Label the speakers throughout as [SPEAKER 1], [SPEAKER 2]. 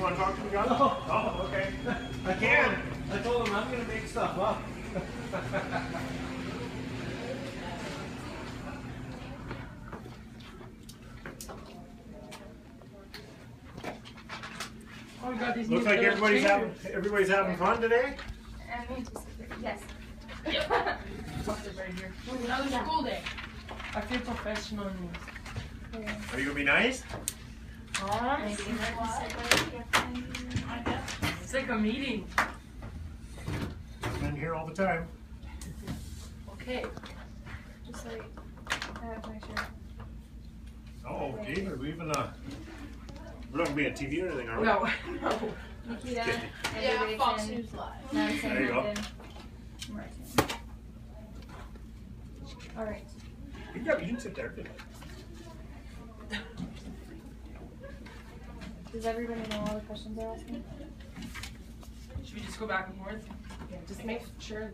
[SPEAKER 1] want to talk to me, John?
[SPEAKER 2] No.
[SPEAKER 1] Oh, okay.
[SPEAKER 2] I can. I told him I'm going to make stuff up.
[SPEAKER 3] Oh, we got these
[SPEAKER 1] Looks
[SPEAKER 3] new
[SPEAKER 1] like
[SPEAKER 3] little
[SPEAKER 1] everybody's having fun today.
[SPEAKER 4] Yes.
[SPEAKER 3] Fuck it right here. Another school day. I feel professional in this.
[SPEAKER 1] Are you gonna be nice?
[SPEAKER 3] It's like a meeting.
[SPEAKER 1] I've been here all the time.
[SPEAKER 3] Okay.
[SPEAKER 4] Just like I have my shirt.
[SPEAKER 1] Oh, gee, are we even we're not gonna be on TV or anything, are we?
[SPEAKER 3] No. No.
[SPEAKER 4] Nikita,
[SPEAKER 5] Yeah,
[SPEAKER 4] Andy
[SPEAKER 5] Fox
[SPEAKER 4] Dixon,
[SPEAKER 5] News Live.
[SPEAKER 4] Madison,
[SPEAKER 1] There you go.
[SPEAKER 4] London, Martin. All right.
[SPEAKER 1] Yeah, you can sit there.
[SPEAKER 4] Does everybody know all the questions they're asking?
[SPEAKER 3] Should we just go back and forth? Yeah, just make sure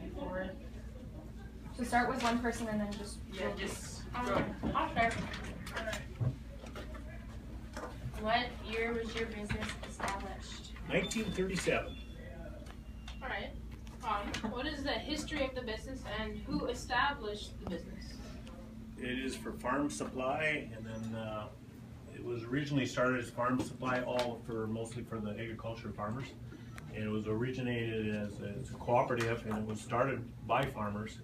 [SPEAKER 3] before.
[SPEAKER 4] So start with one person and then just.
[SPEAKER 3] Yeah, just go.
[SPEAKER 5] I'll start. What year was your business established?
[SPEAKER 1] 1937.
[SPEAKER 5] Alright. What is the history of the business and who established the business?
[SPEAKER 1] It is for farm supply, and then it was originally started as farm supply, mostly for the agriculture farmers. And it was originated as a cooperative, and it was started by farmers.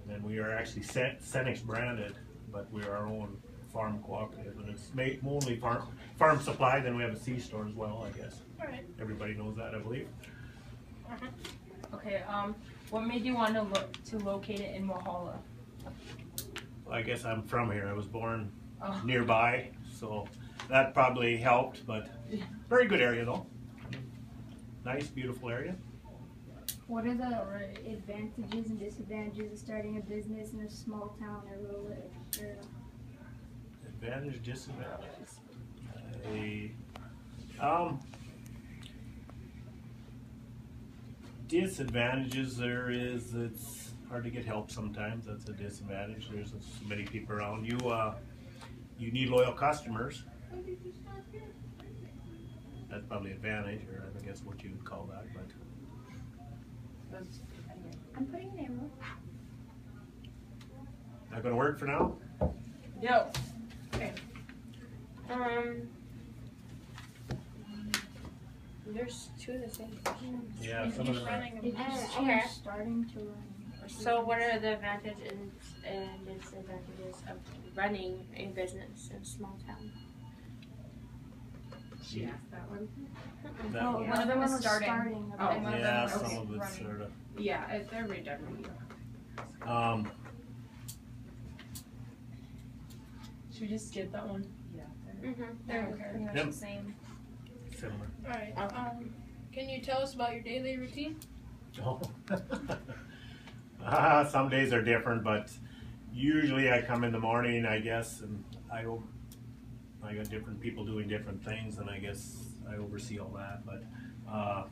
[SPEAKER 1] And we are actually Cenex branded, but we are our own farm cooperative, and it's mainly farm supply. Then we have a C-store as well, I guess.
[SPEAKER 5] Alright.
[SPEAKER 1] Everybody knows that, I believe.
[SPEAKER 3] Okay. What made you want to locate it in Walhalla?
[SPEAKER 1] Well, I guess I'm from here. I was born
[SPEAKER 3] Oh.
[SPEAKER 1] nearby, so that probably helped. But very good area, though. Nice, beautiful area.
[SPEAKER 6] What are the advantages and disadvantages of starting a business in a small town or rural area?
[SPEAKER 1] Advantage, disadvantages. Disadvantages, there is, it's hard to get help sometimes. That's a disadvantage. There's so many people around you. You need loyal customers. That's probably advantage, or I guess what you would call that. But
[SPEAKER 6] I'm putting an arrow.
[SPEAKER 1] not going to work for now.
[SPEAKER 3] Yo.
[SPEAKER 5] Okay. There's two of the same questions.
[SPEAKER 1] Yeah, some of them.
[SPEAKER 6] It just
[SPEAKER 5] okay.
[SPEAKER 6] changed starting to run.
[SPEAKER 5] So what are the advantages and disadvantages of running a business in a small town?
[SPEAKER 3] She asked that one.
[SPEAKER 1] That
[SPEAKER 6] Oh,
[SPEAKER 1] one.
[SPEAKER 6] one of them was
[SPEAKER 3] starting.
[SPEAKER 6] starting.
[SPEAKER 3] Oh,
[SPEAKER 6] and one of them
[SPEAKER 1] Yeah,
[SPEAKER 6] was
[SPEAKER 1] some of it's
[SPEAKER 6] running.
[SPEAKER 1] sort of.
[SPEAKER 3] Yeah, they're redundant. Should we just skip that one? Yeah.
[SPEAKER 4] They're
[SPEAKER 3] Okay.
[SPEAKER 4] pretty much
[SPEAKER 1] Yep.
[SPEAKER 4] the same.
[SPEAKER 1] Similar.
[SPEAKER 5] Alright. Can you tell us about your daily routine?
[SPEAKER 1] Oh. Some days are different, but usually I come in the morning, I guess, and I got different people doing different things, and I guess I oversee all that. But a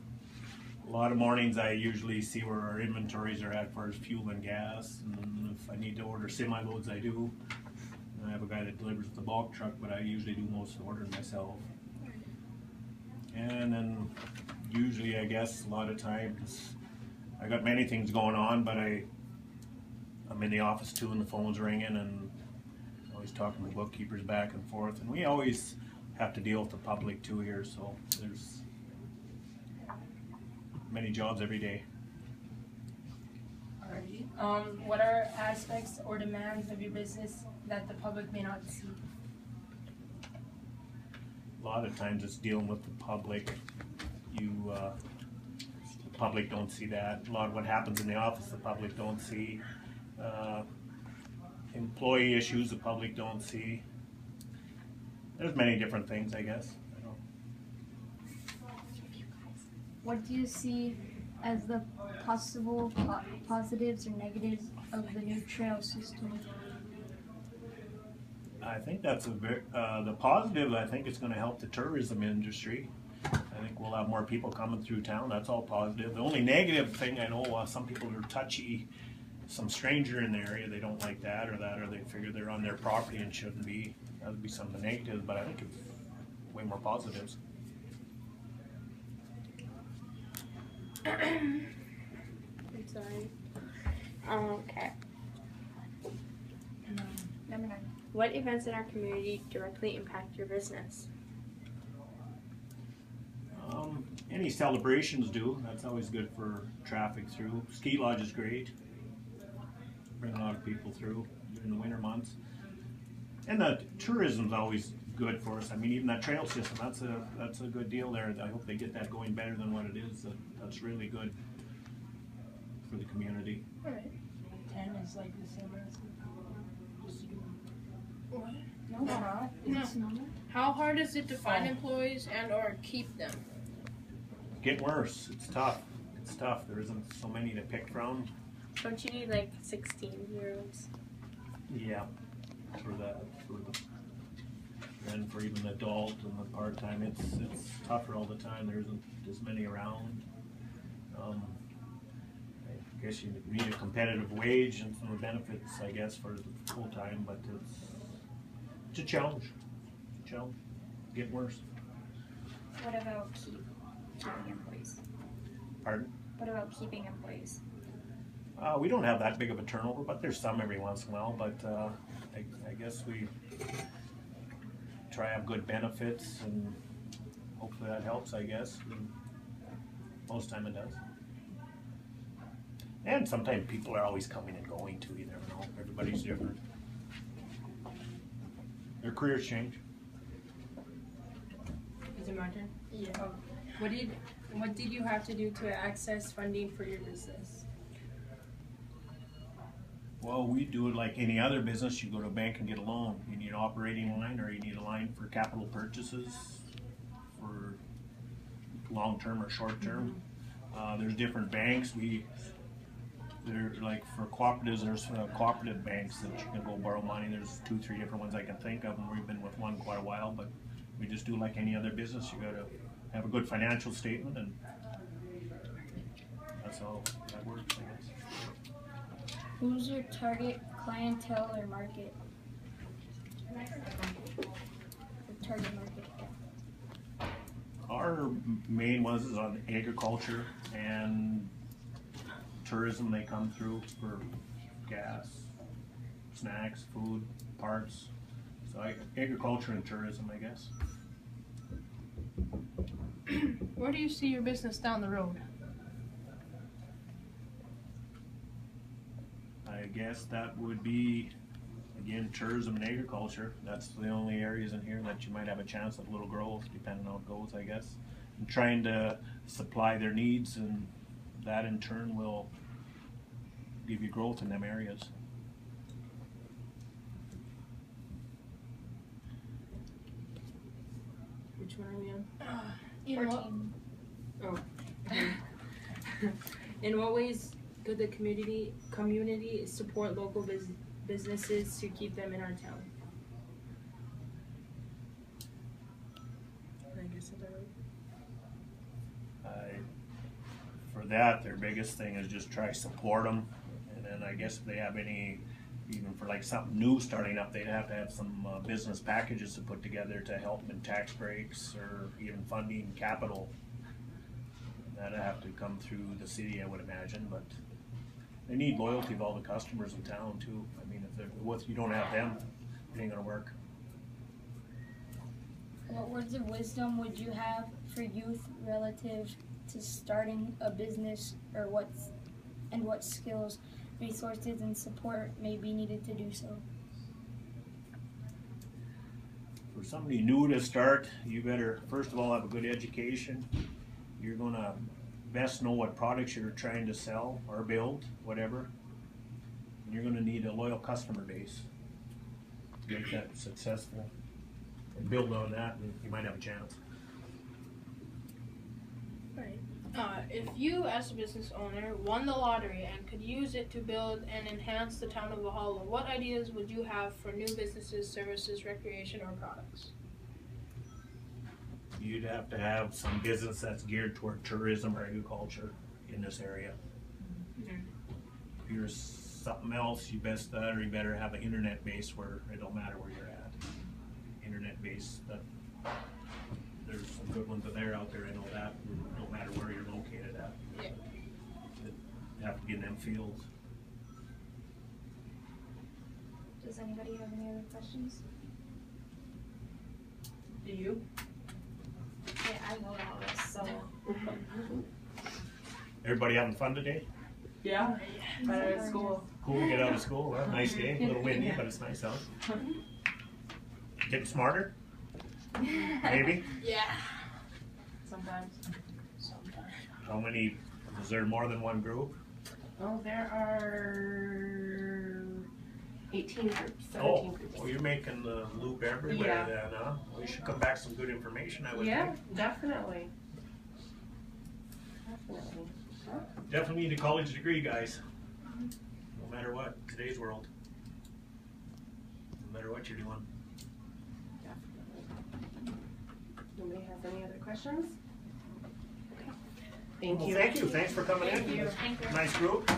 [SPEAKER 1] lot of mornings I usually see where our inventories are at for as fuel and gas, and if I need to order semi-loads, I do. And I have a guy that delivers the bulk truck, but I usually do most of the ordering myself. And then usually, I guess, a lot of times I got many things going on, but I'm in the office too, and the phone's ringing, and always talking to bookkeepers back and forth, and we always have to deal with the public too here, so there's many jobs every day.
[SPEAKER 3] Alrighty. What are aspects or demands of your business that the public may not see?
[SPEAKER 1] A lot of times it's dealing with the public. The public don't see that. A lot of what happens in the office, the public don't see. Employee issues, the public don't see. There's many different things, I guess. I don't.
[SPEAKER 6] What do you see as the possible positives or negatives of the new trail system?
[SPEAKER 1] I think that's the positive. I think it's going to help the tourism industry. I think we'll have more people coming through town. That's all positive. The only negative thing I know, some people are touchy. Some stranger in the area, they don't like that, or they figure they're on their property and shouldn't be. That would be some of the negatives, but I think it's way more positives.
[SPEAKER 5] I'm sorry. Okay.
[SPEAKER 4] Number 9.
[SPEAKER 5] What events in our community directly impact your business?
[SPEAKER 1] Any celebrations do. That's always good for traffic through. Ski lodge is great. Bring a lot of people through during the winter months. And the tourism's always good for us. I mean, even that trail system, that's a good deal there. I hope they get that going better than what it is. That's really good for the community.
[SPEAKER 3] Alright. 10 is like the same as. What?
[SPEAKER 4] No, it's not.
[SPEAKER 3] No.
[SPEAKER 6] It's not.
[SPEAKER 3] How hard is it to find employees and or keep them?
[SPEAKER 1] Getting worse. It's tough. It's tough. There isn't so many to pick from.
[SPEAKER 5] Don't you need like 16-year-olds?
[SPEAKER 1] Yeah, for the and for even adult and the part-time, it's tougher all the time. There isn't as many around. I guess you need a competitive wage and some benefits, I guess, for the full-time, but it's a challenge. It's a challenge. Getting worse.
[SPEAKER 4] What about keeping employees?
[SPEAKER 1] Pardon?
[SPEAKER 4] What about keeping employees?
[SPEAKER 1] We don't have that big of a turnover, but there's some every once in a while. But I guess we try to have good benefits, and hopefully that helps, I guess. And most time it does. And sometimes people are always coming and going too. You never know. Everybody's different. Their careers change.
[SPEAKER 3] Is it my turn? Yeah. What did you have to do to access funding for your business?
[SPEAKER 1] Well, we do it like any other business. You go to a bank and get a loan. You need an operating line, or you need a line for capital purchases for long-term or short-term. There's different banks. They're like for cooperatives, there's cooperative banks that you can go borrow money. There's 2-3 different ones I can think of, and we've been with one quite a while, but we just do like any other business. You gotta have a good financial statement, and that's all that works, I guess.
[SPEAKER 6] Who's your target clientele or market? The target market.
[SPEAKER 1] Our main ones is on agriculture and tourism. They come through for gas, snacks, food, parts. So agriculture and tourism, I guess.
[SPEAKER 3] Where do you see your business down the road?
[SPEAKER 1] I guess that would be, again, tourism and agriculture. That's the only areas in here that you might have a chance of little growth, depending on how it goes, I guess. And trying to supply their needs, and that in turn will give you growth in them areas.
[SPEAKER 3] Which one are we on?
[SPEAKER 6] In what,
[SPEAKER 4] 14.
[SPEAKER 5] In what ways could the community support local businesses to keep them in our town? I guess that's right.
[SPEAKER 1] For that, their biggest thing is just try to support them, and then I guess if they have any, even for like something new starting up, they'd have to have some business packages to put together to help them in tax breaks or even funding capital. That'd have to come through the city, I would imagine, but they need loyalty of all the customers in town too. I mean, if you don't have them, it ain't gonna work.
[SPEAKER 6] what words of wisdom would you have for youth relative to starting a business, or what skills, resources, and support may be needed to do so?
[SPEAKER 1] For somebody new to start, you better first of all have a good education. You're gonna best know what products you're trying to sell or build, whatever. And you're gonna need a loyal customer base to make that successful. And build on that, and you might have a chance.
[SPEAKER 3] Right. If you, as a business owner, won the lottery and could use it to build and enhance the town of Walhalla, what ideas would you have for new businesses, services, recreation, or products?
[SPEAKER 1] You'd have to have some business that's geared toward tourism or agriculture in this area. If you're something else, you better have an internet base where it don't matter where you're at. Internet base, there's some good ones out there, I know that, no matter where you're located at.
[SPEAKER 3] Yeah.
[SPEAKER 1] be in them fields.
[SPEAKER 4] Does anybody have any other questions?
[SPEAKER 5] Do you?
[SPEAKER 4] Yeah, I know all this, so.
[SPEAKER 1] Everybody having fun today?
[SPEAKER 5] Yeah. Right out of school.
[SPEAKER 1] Cool, get out of school, well, nice day, a little windy, but it's nice out. Getting smarter? Maybe?
[SPEAKER 3] Yeah.
[SPEAKER 5] Sometimes.
[SPEAKER 1] How many, is there more than one group?
[SPEAKER 7] Oh, there are 18 groups, 17
[SPEAKER 1] Oh,
[SPEAKER 7] groups.
[SPEAKER 1] well, you're making the loop everywhere
[SPEAKER 7] Yeah.
[SPEAKER 1] then, huh? Well, you should come back with some good information, I would
[SPEAKER 7] Yeah,
[SPEAKER 1] think.
[SPEAKER 7] definitely. Definitely.
[SPEAKER 1] Definitely need a college degree, guys. No matter what, today's world. No matter what you're doing.
[SPEAKER 7] Definitely. Nobody has any other questions? Okay. Thank
[SPEAKER 1] Well,
[SPEAKER 7] you.
[SPEAKER 1] thank you, thanks for coming
[SPEAKER 7] Thank
[SPEAKER 1] in.
[SPEAKER 7] you.
[SPEAKER 1] Nice group.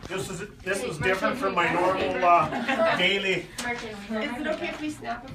[SPEAKER 1] This is different from my normal, daily.
[SPEAKER 7] Is it okay if we snap a